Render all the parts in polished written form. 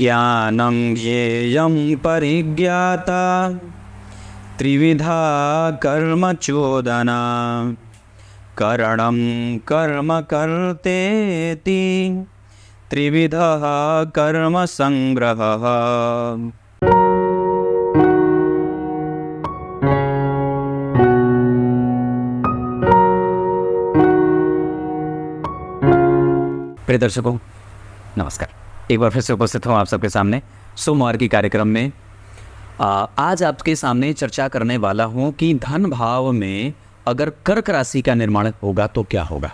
ज्ञानं ज्ञेयं परिज्ञाता त्रिविधा कर्म चोदना करणं कर्म कर्तेति त्रिविधः कर्म संग्रहः। प्रिय दर्शकों नमस्कार, एक बार फिर से उपस्थित हूँ आप सबके सामने सोमवार की कार्यक्रम में। आज आपके सामने चर्चा करने वाला हूँ कि धन भाव में अगर कर्क राशि का निर्माण होगा तो क्या होगा।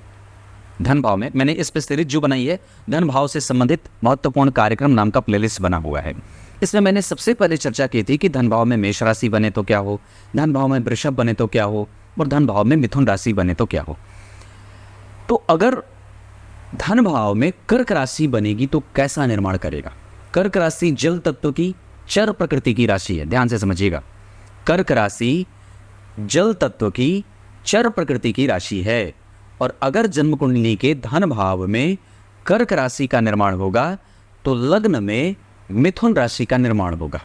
धन भाव में मैंने इस पर सीरीज जो बनाई है धन भाव से संबंधित महत्वपूर्ण कार्यक्रम नाम का प्लेलिस्ट बना हुआ है। इसमें मैंने सबसे पहले चर्चा की थी कि धन भाव में मेष राशि बने तो क्या हो, धन भाव में वृषभ बने तो क्या हो, और धन भाव में मिथुन राशि बने तो क्या हो। तो अगर धन भाव में कर्क राशि बनेगी तो कैसा निर्माण करेगा। कर्क राशि जल तत्व की चर प्रकृति की राशि है, ध्यान से समझिएगा। कर्क राशि जल तत्व की चर प्रकृति की राशि है, और अगर जन्म कुंडली के धन भाव में कर्क राशि का निर्माण होगा तो लग्न में मिथुन राशि का निर्माण होगा,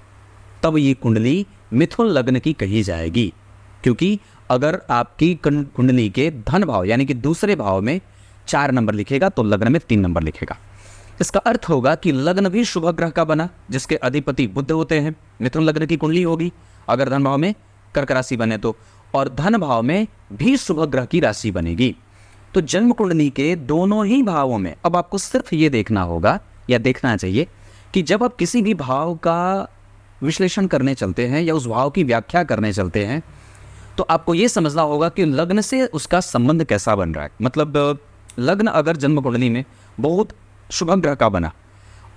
तब ये कुंडली मिथुन लग्न की कही जाएगी। क्योंकि अगर आपकी कुंडली के धन भाव यानी कि दूसरे भाव में 4 नंबर लिखेगा तो लग्न में 3 नंबर लिखेगा। इसका अर्थ होगा कि लग्न भी शुभ ग्रह का बना जिसके अधिपति बुध होते हैं, मिथुन लग्न की कुंडली होगी अगर धन भाव में कर्क राशि बने तो, और धन भाव में भी शुभ ग्रह की राशि बनेगी। तो जन्म कुंडली के दोनों ही भावों में अब आपको सिर्फ ये देखना होगा या देखना चाहिए कि जब आप किसी भी भाव का विश्लेषण करने चलते हैं या उस भाव की व्याख्या करने चलते हैं तो आपको ये समझना होगा कि लग्न से उसका संबंध कैसा बन रहा है। मतलब लग्न अगर जन्म कुंडली में बहुत शुभ ग्रह का बना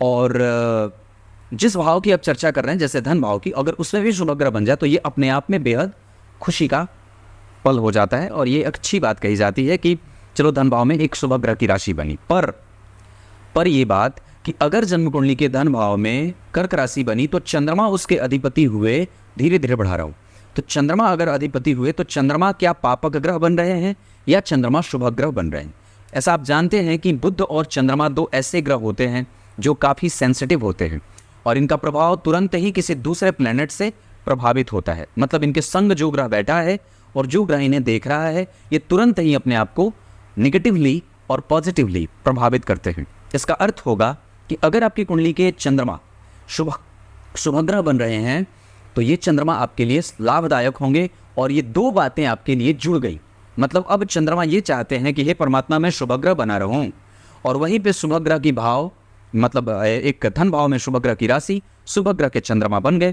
और जिस भाव की आप चर्चा कर रहे हैं जैसे धन भाव की, अगर उसमें भी शुभ ग्रह बन जाए तो ये अपने आप में बेहद खुशी का पल हो जाता है और ये अच्छी बात कही जाती है कि चलो धन भाव में एक शुभ ग्रह की राशि बनी। पर ये बात कि अगर जन्म कुंडली के धन भाव में कर्क राशि बनी तो चंद्रमा उसके अधिपति हुए, धीरे धीरे बढ़ा रहा हूं, तो चंद्रमा अगर अधिपति हुए तो चंद्रमा क्या पापक ग्रह बन रहे हैं या चंद्रमा शुभ ग्रह बन रहे हैं। ऐसा आप जानते हैं कि बुध और चंद्रमा 2 ऐसे ग्रह होते हैं जो काफ़ी सेंसिटिव होते हैं और इनका प्रभाव तुरंत ही किसी दूसरे प्लैनेट से प्रभावित होता है। मतलब इनके संग जो ग्रह बैठा है और जो ग्रह इन्हें देख रहा है ये तुरंत ही अपने आप को निगेटिवली और पॉजिटिवली प्रभावित करते हैं। इसका अर्थ होगा कि अगर आपकी कुंडली के चंद्रमा शुभ ग्रह बन रहे हैं तो ये चंद्रमा आपके लिए लाभदायक होंगे और ये 2 बातें आपके लिए जुड़ गई। मतलब अब चंद्रमा ये चाहते हैं कि हे परमात्मा मैं शुभ ग्रह बना रहूं, और वहीं पे शुभ ग्रह की भाव मतलब एक धन भाव में शुभ ग्रह की राशि शुभ ग्रह के चंद्रमा बन गए।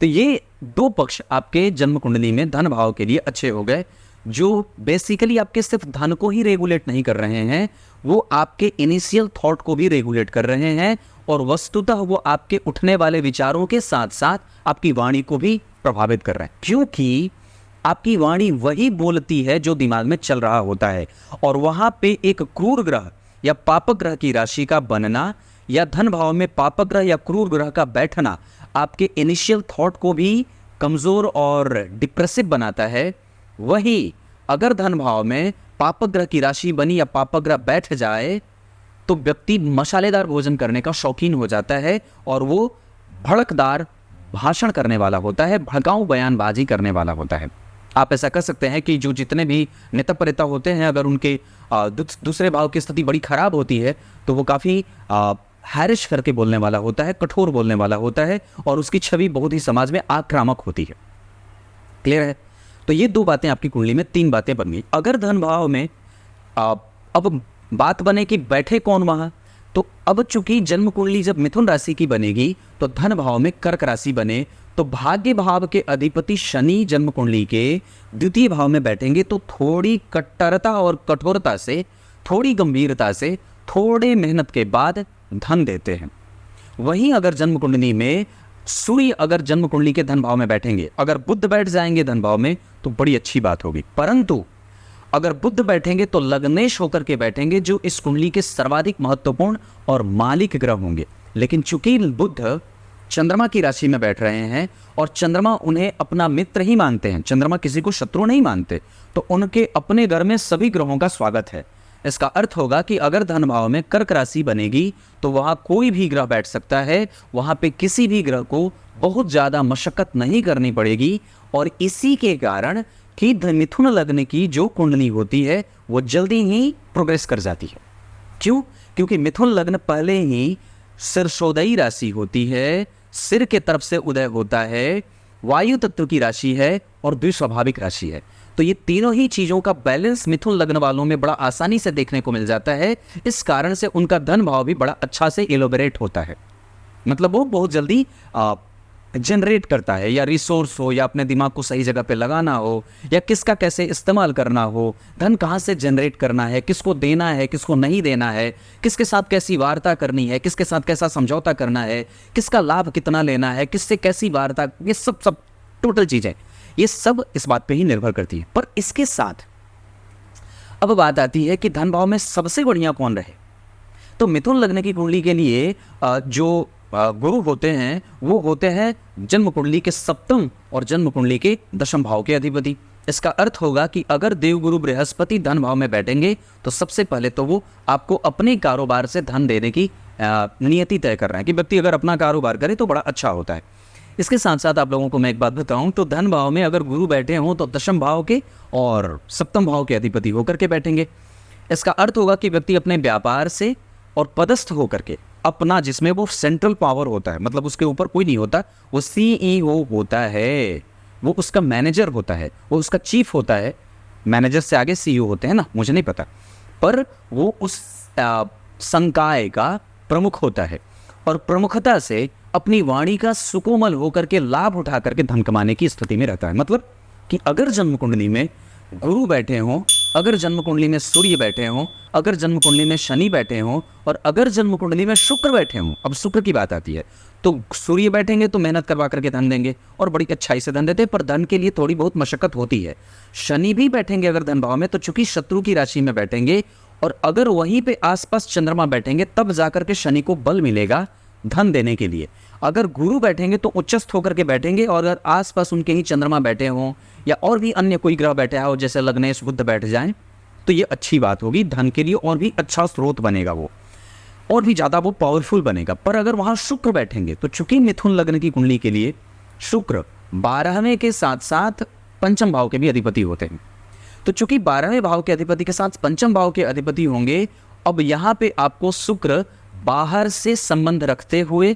तो ये 2 पक्ष आपके जन्म कुंडली में धन भाव के लिए अच्छे हो गए, जो बेसिकली आपके सिर्फ धन को ही रेगुलेट नहीं कर रहे हैं, वो आपके इनिशियल थॉट को भी रेगुलेट कर रहे हैं और वस्तुतः वो आपके उठने वाले विचारों के साथ साथ आपकी वाणी को भी प्रभावित कर रहे हैं। क्योंकि आपकी वाणी वही बोलती है जो दिमाग में चल रहा होता है, और वहां पे एक क्रूर ग्रह या पापक ग्रह की राशि का बनना या धन भाव में पापक ग्रह या क्रूर ग्रह का बैठना आपके इनिशियल थॉट को भी कमजोर और डिप्रेसिव बनाता है। वही अगर धन भाव में पापक ग्रह की राशि बनी या पापक ग्रह बैठ जाए तो व्यक्ति मसालेदार भोजन करने का शौकीन हो जाता है और वो भड़कदार भाषण करने वाला होता है, भड़काऊ बयानबाजी करने वाला होता है। आप ऐसा कर सकते हैं कि जो जितने भी नेता प्रेता होते हैं अगर उनके दूसरे भाव की स्थिति बड़ी खराब होती है तो वो काफ़ी हैरिश करके बोलने वाला होता है, कठोर बोलने वाला होता है और उसकी छवि बहुत ही समाज में आक्रामक होती है। क्लियर है? तो ये 2 बातें आपकी कुंडली में 3 बातें बन गई। अगर धन भाव में अब बात बने कि बैठे कौन वहाँ, तो अब चूंकि जन्म कुंडली जब मिथुन राशि की बनेगी तो धन भाव में कर्क राशि बने तो भाग्य भाव के अधिपति शनि जन्म कुंडली के द्वितीय भाव में बैठेंगे तो थोड़ी कट्टरता और कठोरता से, थोड़ी गंभीरता से, थोड़े मेहनत के बाद धन देते हैं। वहीं अगर जन्म कुंडली में सूर्य अगर जन्म कुंडली के धन भाव में बैठेंगे, अगर बुध बैठ जाएंगे धन भाव में तो बड़ी अच्छी बात होगी। परंतु अगर बुध बैठेंगे तो लग्नेश होकर के बैठेंगे जो इस कुंडली के सर्वाधिक महत्वपूर्ण और मालिक ग्रह होंगे। लेकिन चूंकि बुध चंद्रमा की राशि में बैठ रहे हैं और चंद्रमा उन्हें अपना मित्र ही मानते हैं, चंद्रमा किसी को शत्रु नहीं मानते, तो उनके अपने घर में सभी ग्रहों का स्वागत है। इसका अर्थ होगा कि अगर धन भाव में कर्क राशि बनेगी तो वहाँ कोई भी ग्रह बैठ सकता है, वहाँ पे किसी भी ग्रह को बहुत ज़्यादा मशक्कत नहीं करनी पड़ेगी। और इसी के कारण कि मिथुन लग्न की जो कुंडली होती है वो जल्दी ही प्रोग्रेस कर जाती है। क्यों? क्योंकि मिथुन लग्न पहले ही सिरसोदयी राशि होती है, सिर के तरफ से उदय होता है, वायु तत्व की राशि है और द्विस्वाभाविक राशि है। तो ये तीनों ही चीज़ों का बैलेंस मिथुन लग्न वालों में बड़ा आसानी से देखने को मिल जाता है। इस कारण से उनका धन भाव भी बड़ा अच्छा से एलोबरेट होता है, मतलब वो बहुत जल्दी जनरेट करता है, या रिसोर्स हो, या अपने दिमाग को सही जगह पे लगाना हो, या किसका कैसे इस्तेमाल करना हो, धन कहाँ से जनरेट करना है, किसको देना है, किसको नहीं देना है, किसके साथ कैसी वार्ता करनी है, किसके साथ कैसा समझौता करना है, किसका लाभ कितना लेना है, किससे कैसी वार्ता, ये सब टोटल चीज़ें, ये सब इस बात पे ही निर्भर करती है। पर इसके साथ अब बात आती है कि धन भाव में सबसे बढ़िया कौन रहे। तो मिथुन लग्न की कुंडली के लिए जो गुरु होते हैं वो होते हैं जन्म कुंडली के सप्तम और जन्म कुंडली के दशम भाव के अधिपति। इसका अर्थ होगा कि अगर देवगुरु बृहस्पति धन भाव में बैठेंगे तो सबसे पहले तो वो आपको अपने कारोबार से धन देने की नियति तय कर रहे हैं कि व्यक्ति अगर अपना कारोबार करे तो बड़ा अच्छा होता है। इसके साथ साथ आप लोगों को मैं एक बात बताऊं, तो धन भाव में अगर गुरु बैठे हों तो दशम भाव के और सप्तम भाव के अधिपति होकर के बैठेंगे। इसका अर्थ होगा कि व्यक्ति अपने व्यापार से और पदस्थ होकर के अपना, जिसमें वो सेंट्रल पावर होता है, मतलब उसके ऊपर कोई नहीं होता, वो सीईओ होता है, वो उसका मैनेजर होता है, वो उसका चीफ होता है। मैनेजर से आगे सीईओ होते हैं ना, मुझे नहीं पता, पर वो उस संकाय का प्रमुख होता है और प्रमुखता से अपनी वाणी का सुकोमल होकर के लाभ उठा करके धन कमाने की स्थिति में रहता है। मतलब कि अगर जन्म कुंडली में गुरु बैठे हों, अगर जन्म कुंडली में सूर्य बैठे हों, अगर जन्म कुंडली में शनि बैठे हों और अगर जन्म कुंडली में शुक्र बैठे हों, अब शुक्र की बात आती है तो सूर्य बैठेंगे तो मेहनत करवा करके धन देंगे और बड़ी अच्छाई से धन देते हैं, पर धन के लिए थोड़ी बहुत मशक्कत होती है। शनि भी बैठेंगे अगर धन भाव में तो चूंकि शत्रु की राशि में बैठेंगे, और अगर वहीं पे आसपास चंद्रमा बैठेंगे तब जाकर के शनि को बल मिलेगा धन देने के लिए। अगर गुरु बैठेंगे तो उच्चस्थ होकर के बैठेंगे, और अगर आसपास उनके ही चंद्रमा बैठे हों या और भी अन्य कोई ग्रह बैठे हो, जैसे लग्नेश बुध बैठ जाएं, तो ये अच्छी बात होगी धन के लिए, और भी अच्छा स्रोत बनेगा, वो और भी ज़्यादा वो पावरफुल बनेगा। पर अगर वहाँ शुक्र बैठेंगे तो चूंकि मिथुन लग्न की कुंडली के लिए शुक्र 12वें के साथ साथ पंचम भाव के भी अधिपति होते हैं, तो चूंकि 12वें भाव के अधिपति के साथ पंचम भाव के अधिपति होंगे, अब यहाँ पे आपको शुक्र बाहर से संबंध रखते हुए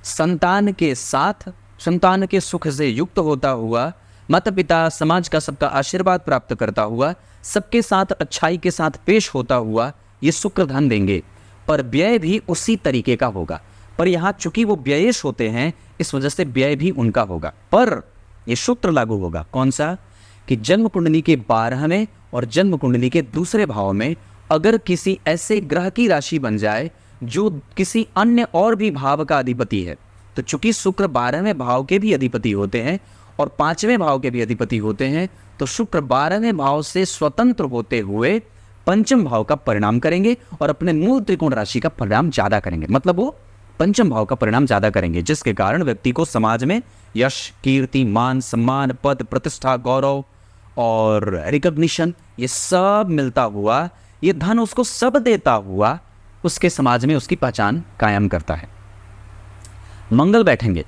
संतान के साथ, संतान के सुख से युक्त होता हुआ, माता पिता समाज का सबका आशीर्वाद प्राप्त करता हुआ, सबके साथ अच्छाई के साथ पेश होता हुआ ये शुक्र धन देंगे। पर व्यय भी उसी तरीके का होगा, पर यहाँ चूंकि वो व्ययेश होते हैं इस वजह से व्यय भी उनका होगा। पर ये सूत्र लागू होगा कौन सा, कि जन्म कुंडली के 12वें और जन्म कुंडली के दूसरे भाव में अगर किसी ऐसे ग्रह की राशि बन जाए जो किसी अन्य और भी भाव का अधिपति है, तो चूंकि शुक्र 12वें भाव के भी अधिपति होते हैं और 5वें भाव के भी अधिपति होते हैं, तो शुक्र 12वें भाव से स्वतंत्र होते हुए पंचम भाव का परिणाम करेंगे और अपने मूल त्रिकोण राशि का परिणाम ज्यादा करेंगे। मतलब वो पंचम भाव का परिणाम ज्यादा करेंगे, जिसके कारण व्यक्ति को समाज में यश, कीर्ति, मान, सम्मान, पद, प्रतिष्ठा, गौरव और रिकॉग्निशन ये सब मिलता हुआ, ये धन उसको सब देता हुआ उसके समाज में उसकी पहचान कायम करता है। मंगल बैठेंगे,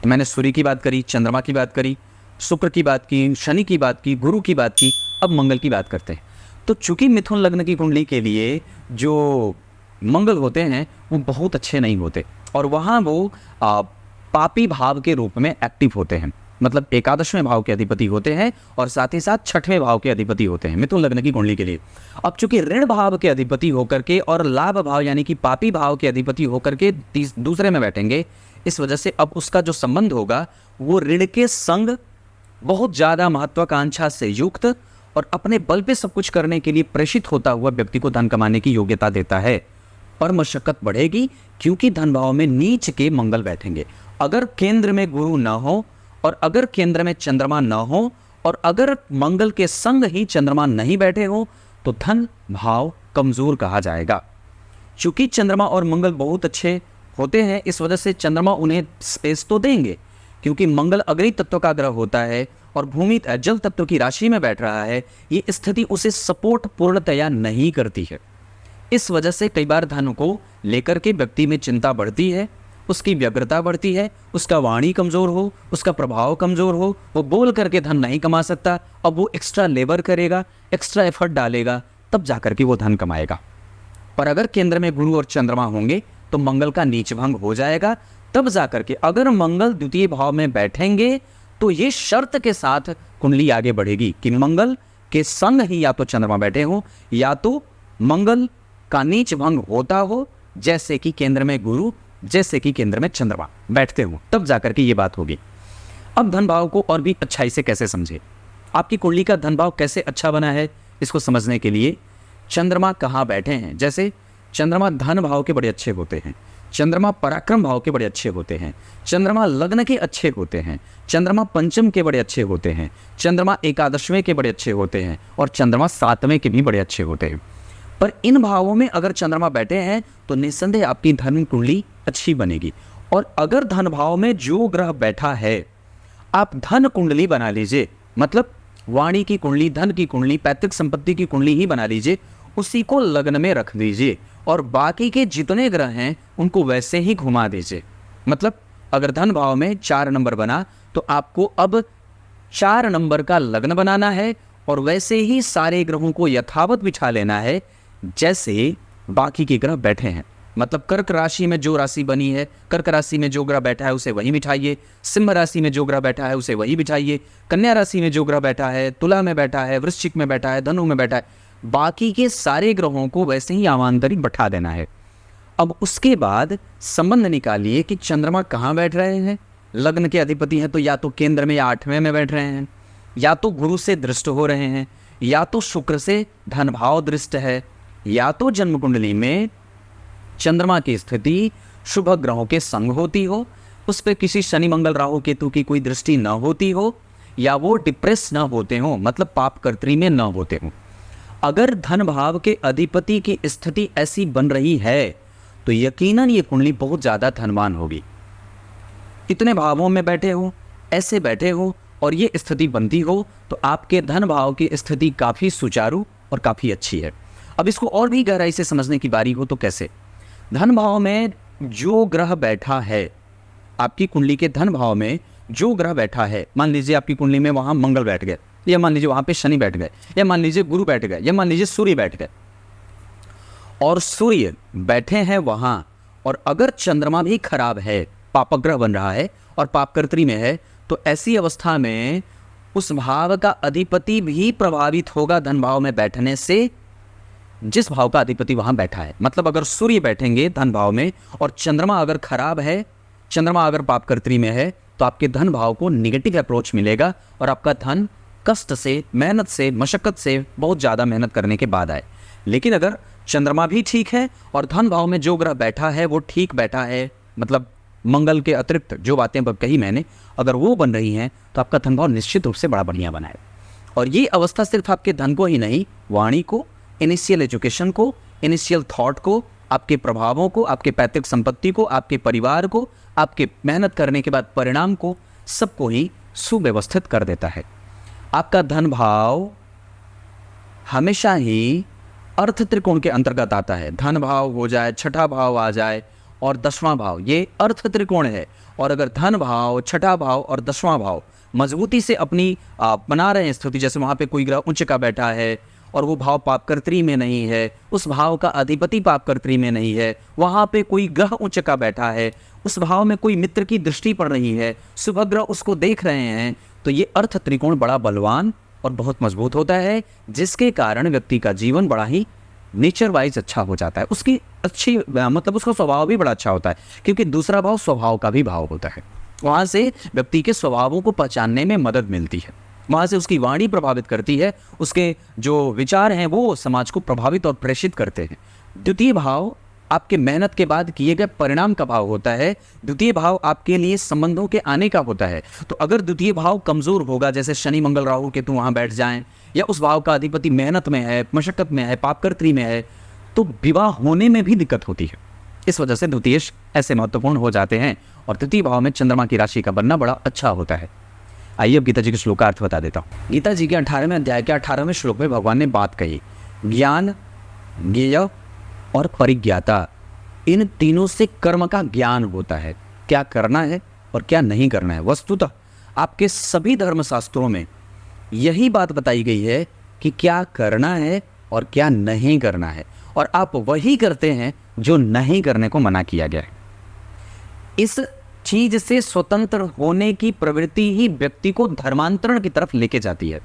मैंने सूर्य की बात करी, चंद्रमा की बात करी, शुक्र की बात की, शनि की बात की, गुरु की बात की, अब मंगल की बात करते हैं। तो चूंकि मिथुन लग्न की कुंडली के लिए जो मंगल होते हैं वो बहुत अच्छे नहीं होते, और वहाँ वो पापी भाव के रूप में एक्टिव होते हैं, मतलब 11वें भाव के अधिपति होते हैं और साथ ही साथ 6वें भाव के अधिपति होते हैं मिथुन लग्न की कुंडली के लिए। अब चूंकि ऋण भाव के अधिपति होकर के और लाभ भाव यानी कि पापी भाव के अधिपति होकर के दूसरे में बैठेंगे, इस वजह से अब उसका जो संबंध होगा वो ऋण के संग, बहुत ज़्यादा महत्वाकांक्षा से युक्त और अपने बल पे सब कुछ करने के लिए प्रेषित होता हुआ व्यक्ति को धन कमाने की योग्यता देता है। पर मशक्कत बढ़ेगी क्योंकि धन भाव में नीच के मंगल बैठेंगे। अगर केंद्र में गुरु न हो और अगर केंद्र में चंद्रमा न हो और अगर मंगल के संग ही चंद्रमा नहीं बैठे हो तो धन भाव कमजोर कहा जाएगा। चूंकि चंद्रमा और मंगल बहुत अच्छे होते हैं, इस वजह से चंद्रमा उन्हें स्पेस तो देंगे, क्योंकि मंगल अग्नि तत्व का ग्रह होता है और भूमि जल तत्व की राशि में बैठ रहा है। ये स्थिति उसे सपोर्ट पूर्णतया नहीं करती है, इस वजह से कई बार धन को लेकर के व्यक्ति में चिंता बढ़ती है, उसकी व्यग्रता बढ़ती है, उसका वाणी कमज़ोर हो, उसका प्रभाव कमज़ोर हो, वो बोल करके धन नहीं कमा सकता। अब वो एक्स्ट्रा लेबर करेगा, एक्स्ट्रा एफर्ट डालेगा, तब जाकर के वो धन कमाएगा। पर अगर केंद्र में गुरु और चंद्रमा होंगे तो मंगल का नीच भंग हो जाएगा। तब जाकर के अगर मंगल द्वितीय भाव में बैठेंगे तो ये शर्त के साथ कुंडली आगे बढ़ेगी कि मंगल के संग ही या तो चंद्रमा बैठे हो या तो मंगल का नीच भंग होता हो, जैसे कि केंद्र में गुरु, जैसे कि केंद्र में चंद्रमा बैठते हो, तब जाकर के ये बात होगी। अब धन भाव को और भी अच्छाई से कैसे समझे, आपकी कुंडली का धन भाव कैसे अच्छा बना है, इसको समझने के लिए चंद्रमा कहाँ बैठे हैं। जैसे चंद्रमा धन भाव के बड़े अच्छे होते हैं, चंद्रमा पराक्रम भाव के बड़े अच्छे होते हैं, चंद्रमा लग्न के अच्छे होते हैं, चंद्रमा पंचम के बड़े अच्छे होते हैं, चंद्रमा एकादशवें के बड़े अच्छे होते हैं और चंद्रमा सातवें के भी बड़े अच्छे होते हैं। पर इन भावों में अगर चंद्रमा बैठे हैं तो निस्संदेह आपकी धन कुंडली अच्छी बनेगी। और अगर धन भाव में जो ग्रह बैठा है, आप धन कुंडली बना लीजिए, मतलब वाणी की कुंडली, धन की कुंडली, पैतृक संपत्ति की कुंडली ही बना लीजिए, उसी को लग्न में रख दीजिए और बाकी के जितने ग्रह हैं उनको वैसे ही घुमा दीजिए। मतलब अगर धन भाव में 4 नंबर बना तो आपको अब 4 नंबर का लग्न बनाना है और वैसे ही सारे ग्रहों को यथावत बिछा लेना है जैसे बाकी के ग्रह बैठे हैं। मतलब कर्क राशि में जो राशि बनी है, कर्क राशि में जो ग्रह बैठा है उसे वही बिठाइए, सिंह राशि में जो ग्रह बैठा है उसे वही बिठाइए, कन्या राशि में जो ग्रह बैठा है, तुला में बैठा है, वृश्चिक में बैठा है, धनु में बैठा है, बाकी के सारे ग्रहों को वैसे ही आवांतरिक बैठा देना है। अब उसके बाद संबंध निकालिए कि चंद्रमा कहाँ बैठ रहे हैं। लग्न के अधिपति हैं तो या तो केंद्र में या 8वें में बैठ रहे हैं, या तो गुरु से दृष्ट हो रहे हैं, या तो शुक्र से धन भाव दृष्ट है, या तो जन्म कुंडली में चंद्रमा की स्थिति शुभ ग्रहों के संग होती हो, उस पर किसी शनि मंगल राहु केतु की कोई दृष्टि न होती हो, या वो डिप्रेस न होते हो, मतलब पाप कर्त्री में न होते हो। अगर धन भाव के अधिपति की स्थिति ऐसी बन रही है तो यकीनन ये कुंडली बहुत ज़्यादा धनवान होगी। इतने भावों में बैठे हो, ऐसे बैठे हो और ये स्थिति बनती हो तो आपके धन भाव की स्थिति काफ़ी सुचारू और काफ़ी अच्छी है। अब इसको और भी गहराई से समझने की बारी हो तो कैसे, धन भाव में जो ग्रह बैठा है, आपकी कुंडली के धन भाव में जो ग्रह बैठा है, मान लीजिए आपकी कुंडली में वहाँ मंगल बैठ गए, या मान लीजिए वहाँ पे शनि बैठ गए, या मान लीजिए गुरु बैठ गए, या मान लीजिए सूर्य बैठ गए, और सूर्य बैठे हैं वहाँ, और अगर चंद्रमा भी खराब है, पापग्रह बन रहा है और पापकर्त्री में है, तो ऐसी अवस्था में उस भाव का अधिपति भी प्रभावित होगा धन भाव में बैठने से, जिस भाव का अधिपति वहाँ बैठा है। मतलब अगर सूर्य बैठेंगे धन भाव में और चंद्रमा अगर खराब है, चंद्रमा अगर पापकर्त्री में है, तो आपके धन भाव को निगेटिव अप्रोच मिलेगा और आपका धन कष्ट से, मेहनत से, मशक्कत से, बहुत ज़्यादा मेहनत करने के बाद आए। लेकिन अगर चंद्रमा भी ठीक है और धन भाव में जो ग्रह बैठा है वो ठीक बैठा है, मतलब मंगल के अतिरिक्त जो बातें कही मैंने, अगर वो बन रही हैं तो आपका धन भाव निश्चित रूप से बड़ा बढ़िया बना है। और ये अवस्था सिर्फ आपके धन को ही नहीं, वाणी को, इनिशियल एजुकेशन को, इनिशियल थॉट को, आपके प्रभावों को, आपके पैतृक संपत्ति को, आपके परिवार को, आपके मेहनत करने के बाद परिणाम को, सबको ही सुव्यवस्थित कर देता है। आपका धन भाव हमेशा ही अर्थ त्रिकोण के अंतर्गत आता है। धन भाव हो जाए, छठा भाव आ जाए और 10वां भाव, ये अर्थ त्रिकोण है। और अगर धन भाव, छठा भाव और 10वां भाव मजबूती से अपनी बना रहे हैं स्थिति, जैसे वहाँ पे कोई ग्रह उच्च का बैठा है और वो भाव पापकर्त्री में नहीं है, उस भाव का अधिपति पापकर्त्री में नहीं है, वहाँ पे कोई ग्रह उच्च का बैठा है, उस भाव में कोई मित्र की दृष्टि पड़ रही है, शुभ ग्रह उसको देख रहे हैं, तो ये अर्थ त्रिकोण बड़ा बलवान और बहुत मजबूत होता है, जिसके कारण व्यक्ति का जीवन बड़ा ही नेचर वाइज अच्छा हो जाता है। उसकी अच्छी मतलब उसका स्वभाव भी बड़ा अच्छा होता है, क्योंकि दूसरा भाव स्वभाव का भी भाव होता है। वहाँ से व्यक्ति के स्वभावों को पहचानने में मदद मिलती है, वहाँ से उसकी वाणी प्रभावित करती है, उसके जो विचार हैं वो समाज को प्रभावित और प्रेषित करते हैं। द्वितीय भाव आपके मेहनत के बाद किए गए परिणाम का भाव होता है। द्वितीय भाव आपके लिए संबंधों के आने का होता है। तो अगर द्वितीय भाव कमज़ोर होगा, जैसे शनि मंगल राहु केतु वहाँ बैठ जाएं, या उस भाव का अधिपति मेहनत में है, मशक्कत में है, पापकर्त्री में है, तो विवाह होने में भी दिक्कत होती है। इस वजह से द्वितीय ऐसे महत्वपूर्ण हो जाते हैं। और तृतीय भाव में चंद्रमा की राशि का बनना बड़ा अच्छा होता है। आइए अब गीता जी के श्लोकार्थ बता देता हूँ। गीता जी के 18वें अध्याय के 18वें श्लोक में भगवान ने बात कही, ज्ञान, ज्ञेय, और परिज्ञाता, इन तीनों से कर्म का ज्ञान होता है, क्या करना है और क्या नहीं करना है। वस्तुतः आपके सभी धर्मशास्त्रों में यही बात बताई गई है कि क्या करना है और क्या नहीं करना है, और आप वही करते हैं जो नहीं करने को मना किया गया है। इस चीज से स्वतंत्र होने की प्रवृत्ति ही व्यक्ति को धर्मांतरण की तरफ लेके जाती है।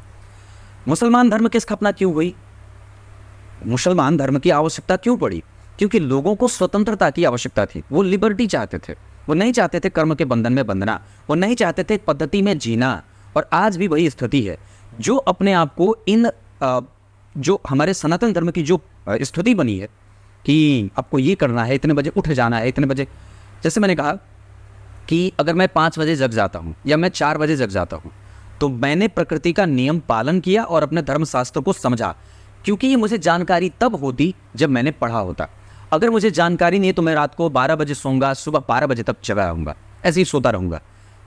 मुसलमान धर्म की स्थापना क्यों हुई? मुसलमान धर्म की आवश्यकता क्यों पड़ी? क्योंकि लोगों को स्वतंत्रता की आवश्यकता थी। वो लिबर्टी चाहते थे, वो नहीं चाहते थे कर्म के बंधन में बंधना, वो नहीं चाहते थे पद्धति में जीना। और आज भी वही स्थिति है। जो अपने आप को इन जो हमारे सनातन धर्म की जो स्थिति बनी है कि आपको ये करना है, इतने बजे उठ जाना है, इतने बजे, जैसे मैंने कहा कि अगर मैं 5 बजे जग जाता हूँ या मैं 4 बजे जग जाता हूँ, तो मैंने प्रकृति का नियम पालन किया और अपने धर्मशास्त्र को समझा, क्योंकि ये मुझे जानकारी तब होती जब मैंने पढ़ा होता। अगर मुझे जानकारी नहीं है तो मैं रात को 12 बजे सोऊंगा, सुबह 12 बजे तक जगा रहूँगा, ऐसे ही सोता रहूँगा।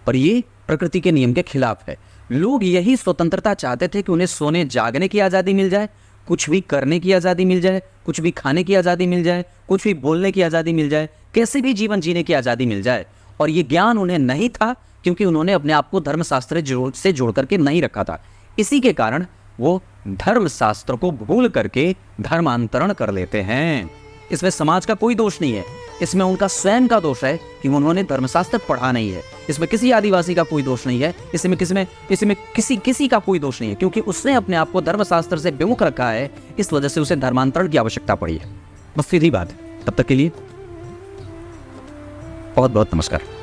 पर ये प्रकृति के नियम के खिलाफ है। लोग यही स्वतंत्रता चाहते थे कि उन्हें सोने जागने की आज़ादी मिल जाए, कुछ भी करने की आज़ादी मिल जाए, कुछ भी खाने की आज़ादी मिल जाए, कुछ भी बोलने की आज़ादी मिल जाए, कैसे भी जीवन जीने की आज़ादी मिल जाए। और ये ज्ञान उन्हें नहीं था, क्योंकि उन्होंने अपने आप को धर्मशास्त्र से जोड़ करके नहीं रखा था। इसी के कारण वो धर्मशास्त्र को भूल करके धर्मांतरण कर लेते हैं। इसमें समाज का कोई दोष नहीं है, इसमें उनका स्वयं का दोष है कि उन्होंने धर्मशास्त्र पढ़ा नहीं है। इसमें किसी आदिवासी का कोई दोष नहीं है, इसमें किसी का कोई दोष नहीं है, क्योंकि उसने अपने आप को धर्मशास्त्र से विमुख रखा है, इस वजह से उसे धर्मांतरण की आवश्यकता पड़ी है। बस सीधी बात है। तब तक के लिए बहुत बहुत नमस्कार।